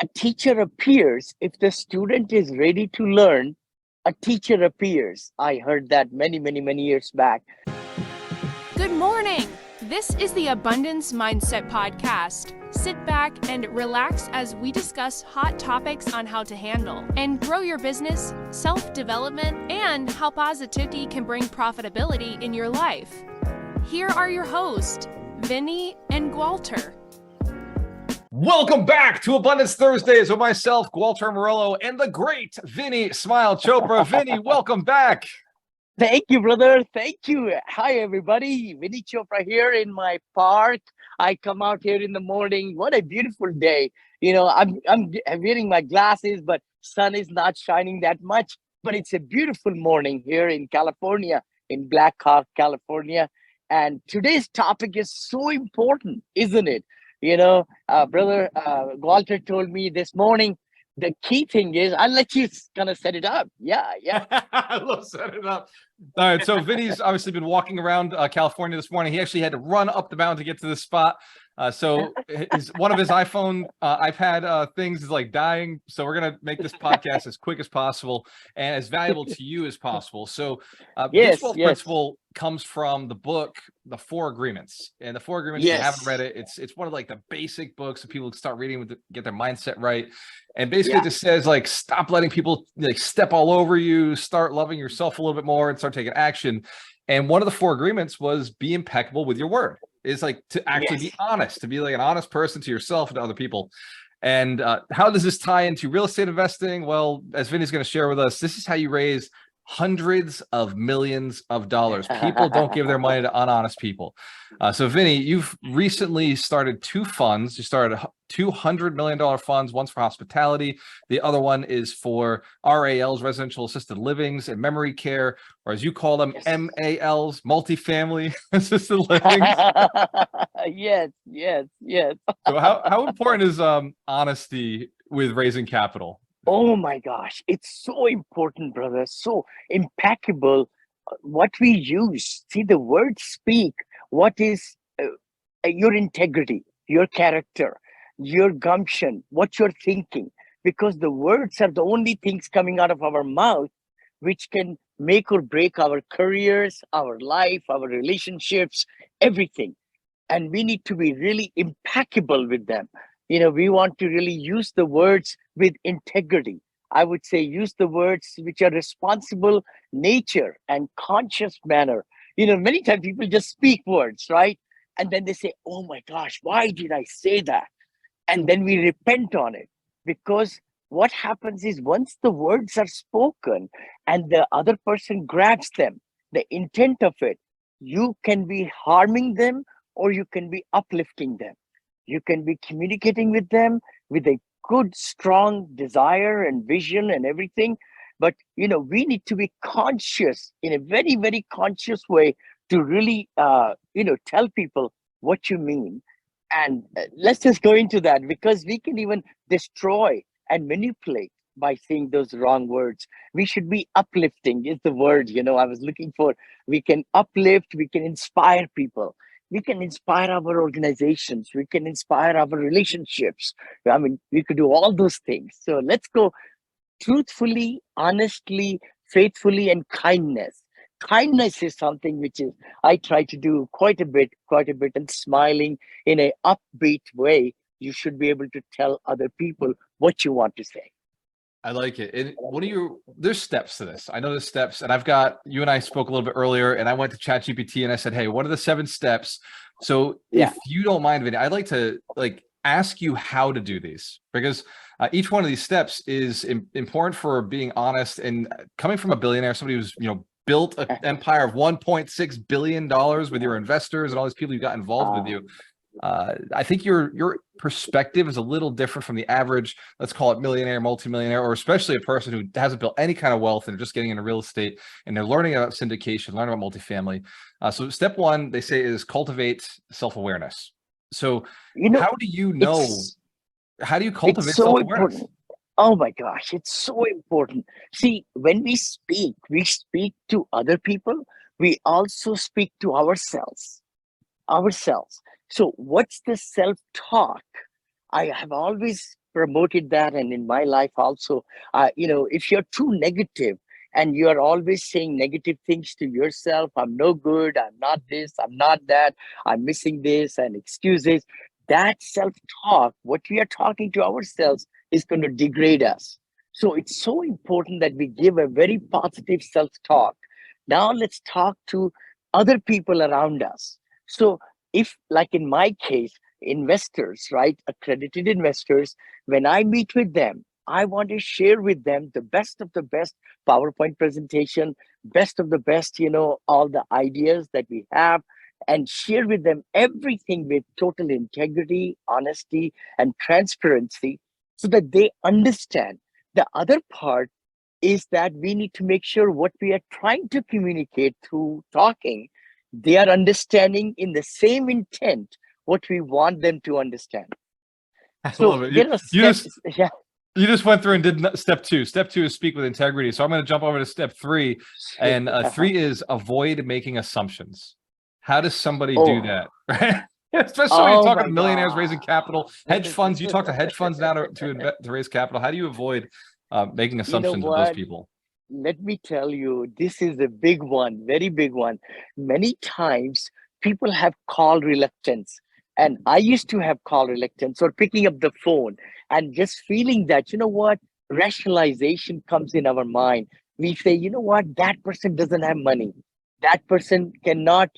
A teacher appears if the student is ready to learn. A teacher appears. I heard that many years back. Good morning. This is the Abundance Mindset Podcast. Sit back and relax as we discuss hot topics on how to handle and grow your business, self-development, and how positivity can bring profitability in your life. Here are your hosts, Vinney and Gualter. Welcome back to Abundance Thursdays with myself, Gualter Amarelo, and the great Vinney Chopra. Vinney, welcome back. Thank you, brother. Thank you. Hi, everybody. Vinney Chopra here in my park. I come out here in the morning. What a beautiful day. You know, I'm wearing my glasses, but sun is not shining that much. But it's a beautiful morning here in California, in Black Hawk, California. And today's topic is so important, isn't it? You know, brother Gualter told me this morning, the key thing is, I'll let you kind of set it up. Yeah. Let's set it up. All right. So Vinny's obviously been walking around California this morning. He actually had to run up the mountain to get to this spot. So one of his iPad things is like dying. So we're going to make this podcast as quick as possible and as valuable to you as possible. So this wealth principle comes from the book, The Four Agreements. And The Four Agreements, if you haven't read it, it's one of like the basic books that people start reading to get their mindset right. And basically it just says like, stop letting people like step all over you, start loving yourself a little bit more and start taking action. And one of the four agreements was be impeccable with your word. Is like to actually be honest, to be like an honest person to yourself and to other people. And how does this tie into real estate investing? Well, as Vinny's going to share with us, this is how you raise hundreds of millions of dollars. People don't give their money to unhonest people. So Vinny, you've recently started two funds. You started $200 million funds. One's for hospitality. The other one is for RALs, residential assisted livings and memory care, or as you call them, MALs, multifamily assisted livings. Yes. So how important is honesty with raising capital? Oh my gosh, it's so important, brother. So impeccable. What we use, see, the words speak. What is your integrity, your character, your gumption, what you're thinking? Because the words are the only things coming out of our mouth which can make or break our careers, our life, our relationships, everything. And we need to be really impeccable with them. You know, we want to really use the words with integrity. I would say use the words which are responsible nature and conscious manner. You know, many times people just speak words, right? And then they say, oh my gosh, why did I say that? And then we repent on it. Because what happens is once the words are spoken and the other person grabs them, the intent of it, you can be harming them or you can be uplifting them. You can be communicating with them with a good, strong desire and vision and everything. But, you know, we need to be conscious in a very conscious way to really, tell people what you mean. And let's just go into that because we can even destroy and manipulate by saying those wrong words. We should be uplifting is the word, you know, I was looking for. We can uplift, we can inspire people. We can inspire our organizations. We can inspire our relationships. I mean, we could do all those things. So let's go truthfully, honestly, faithfully, and kindness. Kindness is something which is I try to do quite a bit, and smiling in a upbeat way. You should be able to tell other people what you want to say. I like it. And there's steps to this. I know there's steps, and you and I spoke a little bit earlier, and I went to ChatGPT and I said, hey, what are the 7 steps? So if you don't mind, Vinny, I'd like to ask you how to do these because each one of these steps is important for being honest and coming from a billionaire, somebody who's, built an empire of $1.6 billion with your investors and all these people who got involved with you. I think your perspective is a little different from the average, let's call it millionaire, multimillionaire, or especially a person who hasn't built any kind of wealth and just getting into real estate and they're learning about syndication, learning about multifamily. So step 1, they say, is cultivate self-awareness. So how do you cultivate self-awareness? Oh my gosh, it's so important. See, when we speak to other people, we also speak to ourselves. So what's the self-talk? I have always promoted that, and in my life also, if you're too negative and you're always saying negative things to yourself, I'm no good, I'm not this, I'm not that, I'm missing this, and excuses, that self-talk, what we are talking to ourselves, is going to degrade us. So it's so important that we give a very positive self-talk. Now let's talk to other people around us. So if, like in my case, investors, right, accredited investors, when I meet with them, I want to share with them the best of the best PowerPoint presentation, best of the best, all the ideas that we have, and share with them everything with total integrity, honesty, and transparency, so that they understand. The other part is that we need to make sure what we are trying to communicate through talking, they are understanding in the same intent what we want them to understand. I So love it. there are You just steps. Yeah. you just went through and did step two. Step two is speak with integrity. So I'm going to jump over to step three, and three is avoid making assumptions. How does somebody do Oh, that? Right? Especially when you're oh talking my to millionaires raising God. capital, hedge funds. You talk to hedge funds now to raise capital. How do you avoid making You know assumptions with those what? people? Let me tell you, this is a big one, very big one. Many times people have call reluctance. And I used to have call reluctance, or picking up the phone and just feeling that, rationalization comes in our mind. We say, that person doesn't have money. That person cannot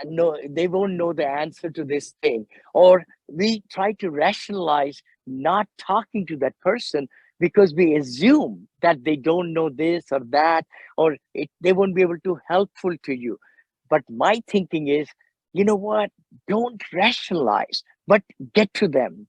know, they won't know the answer to this thing. Or we try to rationalize not talking to that person because we assume that they don't know this or that, or they won't be able to helpful to you. But my thinking is, you know what? Don't rationalize, but get to them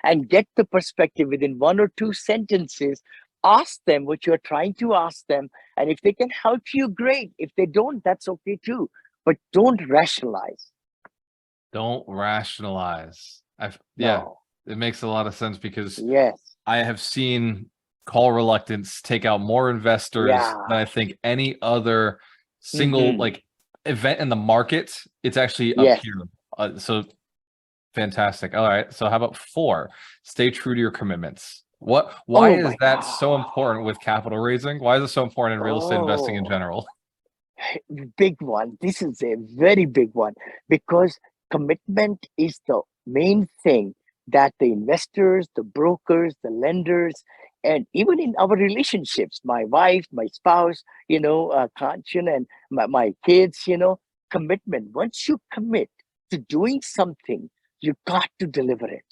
and get the perspective within one or two sentences. Ask them what you're trying to ask them. And if they can help you, great. If they don't, that's okay too. But don't rationalize. Don't rationalize. Yeah, No. it makes a lot of sense because Yes. I have seen call reluctance take out more investors Yeah. than I think any other single Hmm. like event in the market. It's actually up Yes. here. So fantastic. All right. So how about four? Stay true to your commitments. Why Oh is my that God. so important with capital raising? Why is it so important in real estate investing in Oh. general? Big one. This is a very big one, because commitment is the main thing that the investors, the brokers, the lenders, and even in our relationships, my wife, my spouse, Kanchan, and my kids, commitment. Once you commit to doing something, you got to deliver it,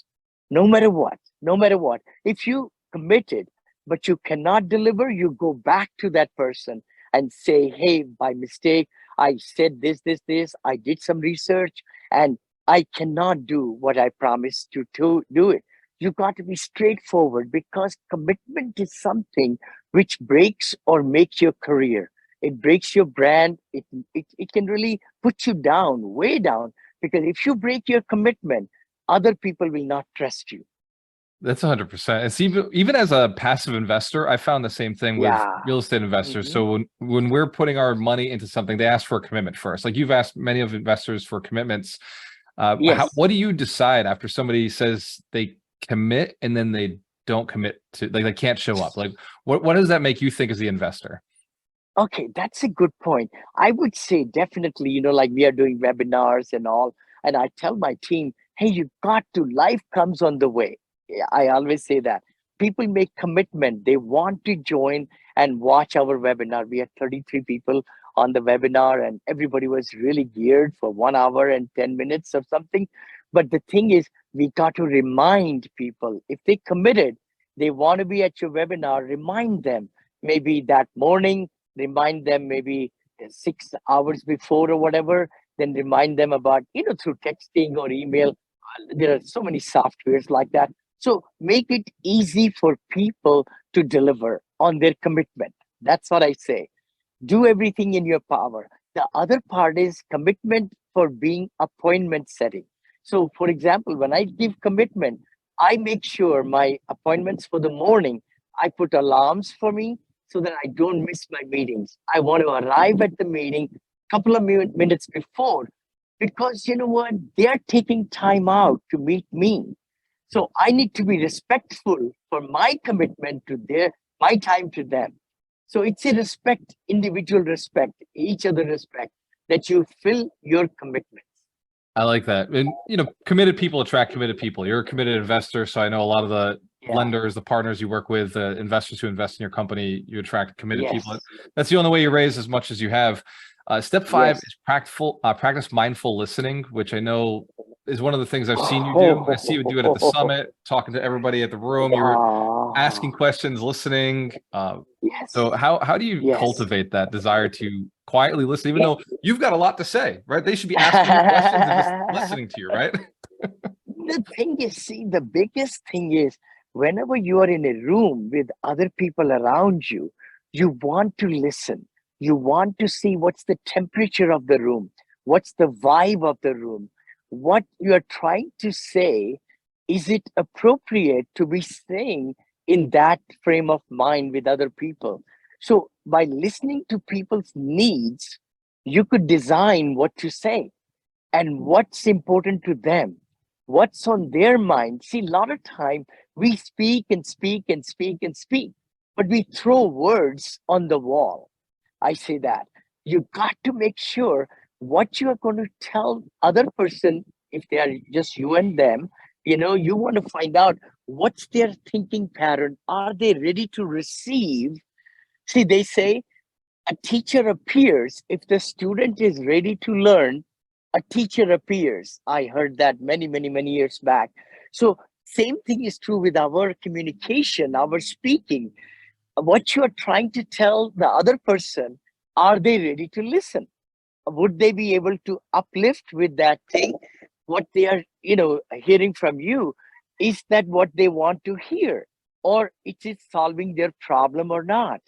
no matter what. No matter what. If you committed, but you cannot deliver, you go back to that person and say, hey, by mistake, I said this, I did some research, and I cannot do what I promised to do it. You got to be straightforward, because commitment is something which breaks or makes your career. It breaks your brand. It can really put you down, way down, because if you break your commitment, other people will not trust you. That's 100%. It's even as a passive investor, I found the same thing with Yeah. real estate investors. Hmm. So when we're putting our money into something, they ask for a commitment first. Like you've asked many of investors for commitments. Yes. What do you decide after somebody says they commit and then they don't commit to, like they can't show up? Like what does that make you think as the investor? Okay, that's a good point. I would say definitely, like we are doing webinars and all, and I tell my team, hey, you got to, life comes on the way. Yeah, I always say that. People make commitment. They want to join and watch our webinar. We had 33 people on the webinar, and everybody was really geared for 1 hour and 10 minutes or something. But the thing is, we got to remind people, if they committed, they want to be at your webinar, remind them maybe that morning, remind them maybe 6 hours before or whatever, then remind them about, through texting or email. There are so many softwares like that. So make it easy for people to deliver on their commitment. That's what I say. Do everything in your power. The other part is commitment for being appointment setting. So, for example, when I give commitment, I make sure my appointments for the morning, I put alarms for me so that I don't miss my meetings. I want to arrive at the meeting a couple of minutes before, because you know what? They are taking time out to meet me. So I need to be respectful for my commitment to my time to them. So it's a respect, individual respect, each other respect, that you fill your commitments. I like that. And, committed people attract committed people. You're a committed investor. So I know a lot of the Yeah. lenders, the partners you work with, investors who invest in your company, you attract committed Yes. people. That's the only way you raise as much as you have. Step 5 Yes. is practice mindful listening, which I know is one of the things I've seen you do. I see you do it at the summit, talking to everybody at the room. You were asking questions, listening. Yes. So how do you Yes. cultivate that desire to quietly listen, even Yeah. though you've got a lot to say, right? They should be asking you questions and just listening to you, right? The thing is, see, the biggest thing is whenever you are in a room with other people around you, you want to listen. You want to see what's the temperature of the room, what's the vibe of the room, what you are trying to say. Is it appropriate to be saying in that frame of mind with other people? So, by listening to people's needs, you could design what to say and what's important to them, what's on their mind. See, a lot of time we speak and speak and speak and speak, but we throw words on the wall. I say that you got to make sure what you are going to tell other person, if they are just you and them, you want to find out what's their thinking pattern. Are they ready to receive? See, they say a teacher appears if the student is ready to learn. A teacher appears. I heard that many, many, many years back. So same thing is true with our communication, our speaking. What you are trying to tell the other person, are they ready to listen? Would they be able to uplift with that thing? What they are, hearing from you, is that what they want to hear? Or it is solving their problem or not?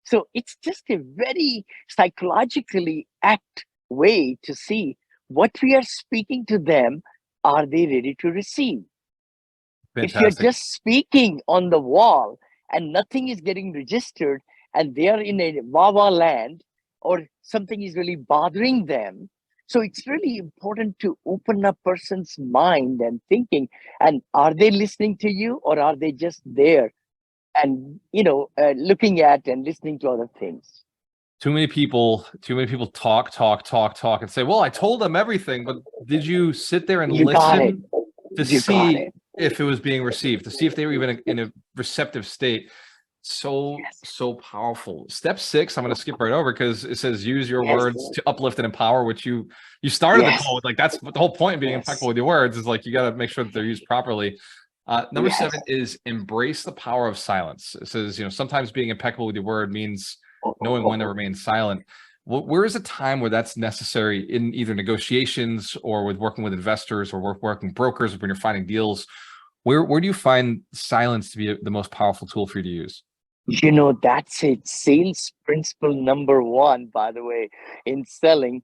So it's just a very psychologically act way to see what we are speaking to them. Are they ready to receive? If you're Fantastic. just speaking on the wall and nothing is getting registered and they are in a Wawa land or something is really bothering them, so it's really important to open a person's mind and thinking. And are they listening to you or are they just there and looking at and listening to other things? Too many people talk and say, well, I told them everything, but did you sit there and You got it. listen to You got see it. if it was being received, to see if they were even in a receptive state? So, Yes. so powerful. Step 6, I'm going to skip right over because it says use your Yes. words to uplift and empower, which you started the Yes. call with. Like, that's the whole point of being Yes. impeccable with your words, is like, you got to make sure that they're used properly. Number Yes. 7 is embrace the power of silence. It says, sometimes being impeccable with your word means knowing when to remain silent. Where is a time where that's necessary in either negotiations or with working with investors or working brokers when you're finding deals? Where do you find silence to be the most powerful tool for you to use? That's it. Sales principle number one, by the way, in selling.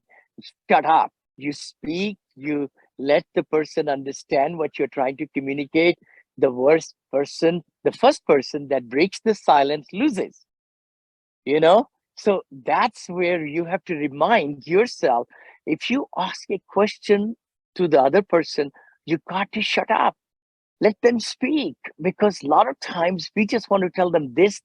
Shut up. You speak, you let the person understand what you're trying to communicate. The first person that breaks the silence loses, you know? So that's where you have to remind yourself, if you ask a question to the other person, you got to shut up. Let them speak, because a lot of times we just want to tell them this.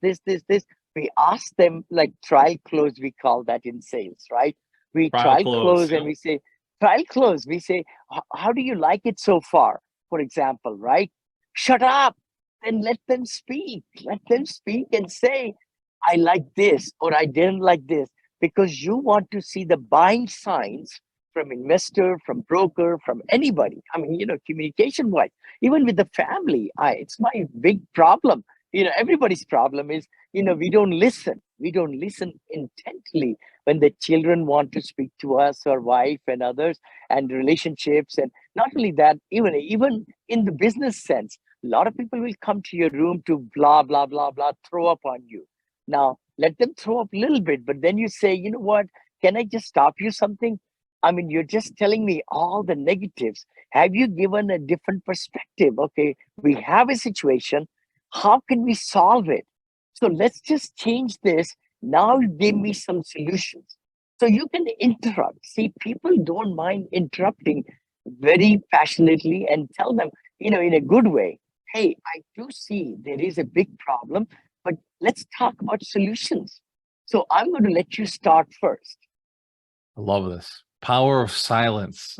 We ask them, like trial close, we call that in sales, right? We Trial trial close. close and we say, trial close. We say, how do you like it so far? For example, right? Shut up and let them speak. Let them speak and say, I like this or I didn't like this, because you want to see the buying signs from investor, from broker, from anybody. I mean, communication wise, even with the family, it's my big problem. Everybody's problem is, we don't listen. We don't listen intently when the children want to speak to us, or wife and others, and relationships. And not only that, even in the business sense, a lot of people will come to your room to blah, blah, blah, blah, throw up on you. Now, let them throw up a little bit, but then you say, you know what? Can I just stop you something? I mean, you're just telling me all the negatives. Have you given a different perspective? Okay, we have a situation. How can we solve it? So let's just change this. Now give me some solutions. So you can interrupt. See, people don't mind interrupting very passionately and tell them, in a good way. Hey, I do see there is a big problem, but let's talk about solutions. So I'm going to let you start first. I love this. Power of silence.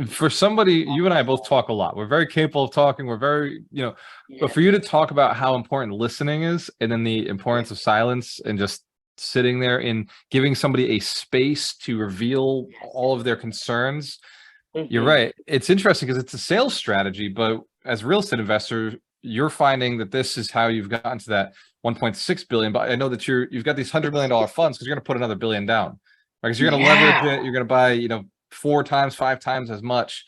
For somebody, you and I both talk a lot. We're very capable of talking. We're very, but Yes, for you to talk about how important listening is and then the importance yes, of silence and just sitting there and giving somebody a space to reveal yes. all of their concerns. You're Hmm. right. It's interesting because it's a sales strategy, but as a real estate investor, you're finding that this is how you've gotten to that 1.6 billion. But I know that you've got these $100 million funds because you're going to put another billion down. Right? Because you're going to leverage Yeah, it, you're going to buy, 4 times, 5 times as much.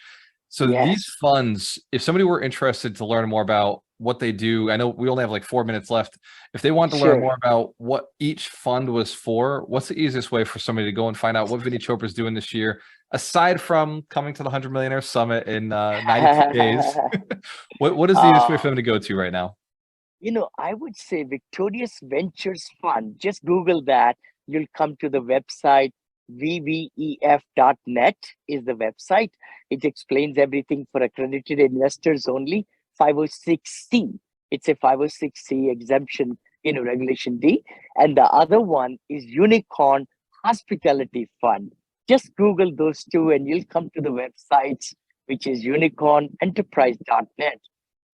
So these yes. funds, if somebody were interested to learn more about what they do, I know we only have like 4 minutes left. If they want to learn Sure. more about what each fund was for, what's the easiest way for somebody to go and find out what Vinney Chopra is doing this year, aside from coming to the 100 Millionaire Summit in 92 days? What is the easiest way uh, for them to go to right now? I would say Victorious Ventures Fund. Just Google that. You'll come to the website. VVEF.net is the website. It explains everything for accredited investors only. 506C. It's a 506C exemption, Regulation D. And the other one is Unicorn Hospitality Fund. Just Google those two and you'll come to the websites, which is unicornenterprise.net.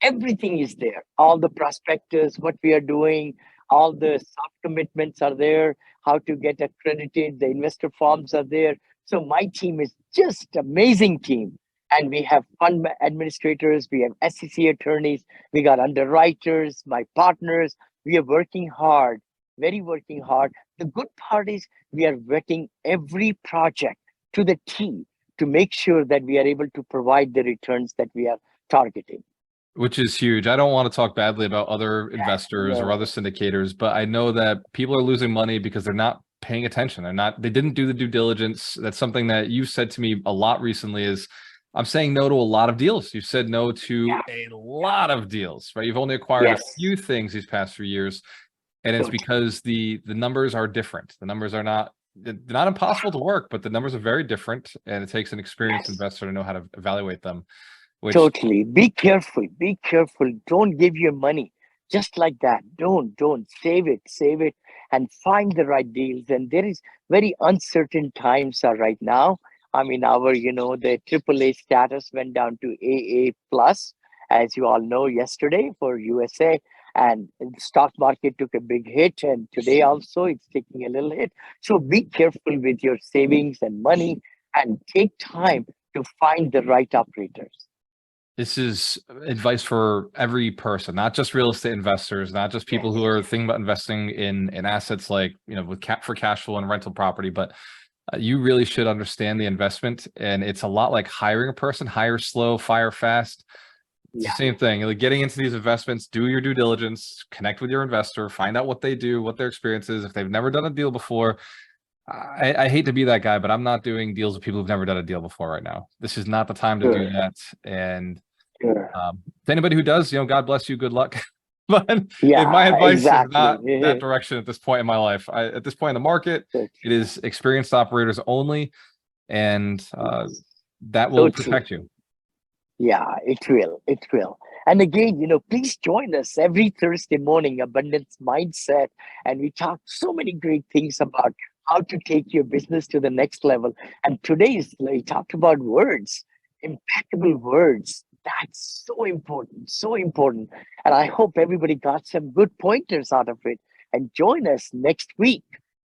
Everything is there. All the prospectus, what we are doing, all the soft commitments are there, how to get accredited, the investor forms are there. So my team is just amazing team. And we have fund administrators, we have SEC attorneys, we got underwriters, my partners. We are working hard, very working hard. The good part is we are vetting every project to the T to make sure that we are able to provide the returns that we are targeting. Which is huge. I don't want to talk badly about other Yeah, investors or other no, syndicators, but I know that people are losing money because they're not paying attention. They didn't do the due diligence. That's something that you said to me a lot recently is I'm saying no to a lot of deals. You said no to yeah, a lot of deals, right? You've only acquired a yes, few things these past few years, and it's totally. because the numbers are different. The numbers are not they're not impossible to work, but the numbers are very different, and it takes an experienced Yes, investor to know how to evaluate them, which totally. Be careful. Be careful. Don't give your money just like that. Don't save it, and find the right deals. And there is very uncertain times are right now. I mean, the AAA status went down to AA plus, as you all know, yesterday for USA. And the stock market took a big hit, and today also it's taking a little hit. So be careful with your savings and money, and take time to find the right operators. this is advice for every person, not just real estate investors, not just people who Yes. are thinking about investing in assets like, with for cash flow and rental property, but you really should understand the investment. And it's a lot like hiring a person: hire slow, fire fast. It's the Yeah. same thing. Like getting into these investments, do your due diligence, connect with your investor, find out what they do, what their experience is. If they've never done a deal before, I hate to be that guy, but I'm not doing deals with people who've never done a deal before right now. This is not the time to do Sure. that. And Sure. to anybody who does, God bless you, good luck. But my Yeah, advice is not that exactly. direction at this point in my life. At this point in the market, So it true. is experienced operators only, and Yes. that So will true. protect you. Yeah, it will. It will. And again, please join us every Thursday morning, Abundance Mindset. And we talk so many great things about how to take your business to the next level. And today's, we talked about words, impeccable words. That's so important, so important. And I hope everybody got some good pointers out of it. And join us next week,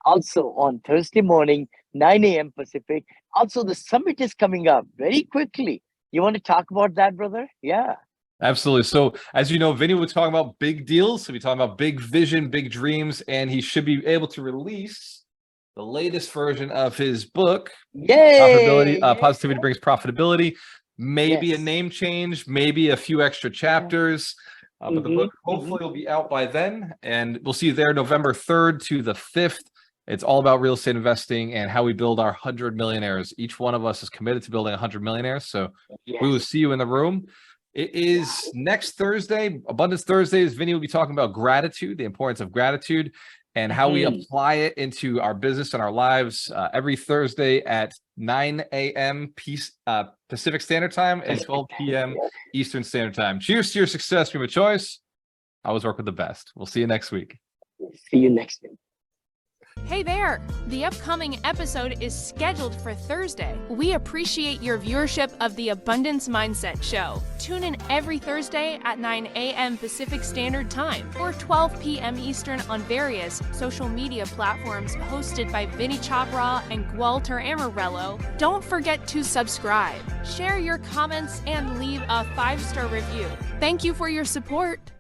also on Thursday morning, 9 a.m. Pacific. Also, the summit is coming up very quickly. You want to talk about that, brother? Yeah. Absolutely. So, as you know, Vinny was talking about big deals. So, we talking about big vision, big dreams, and he should be able to release the latest version of his book, Yay! Profitability. Yay! Positivity brings profitability. Maybe a Yes. name change, maybe a few extra Yeah. chapters. But the Mm-hmm. book Mm-hmm. hopefully will be out by then, and we'll see you there November 3rd to the 5th. It's all about real estate investing and how we build our 100 millionaires. Each one of us is committed to building 100 millionaires. So we will Yes. see you in the room. It is Yeah. next Thursday, Abundance Thursdays. Vinny will be talking about gratitude, the importance of gratitude. and how we apply it into our business and our lives every Thursday at 9 a.m. Pacific Standard Time and 12 p.m. Eastern Standard Time. Cheers to your success, Prima Choice. Always work with the best. We'll see you next week. See you next week. Hey there! The upcoming episode is scheduled for Thursday. We appreciate your viewership of the Abundance Mindset Show. Tune in every Thursday at 9 a.m. Pacific Standard Time or 12 p.m. Eastern on various social media platforms hosted by Vinney Chopra and Gualter Amarelo. Don't forget to subscribe, share your comments, and leave a 5-star review. Thank you for your support.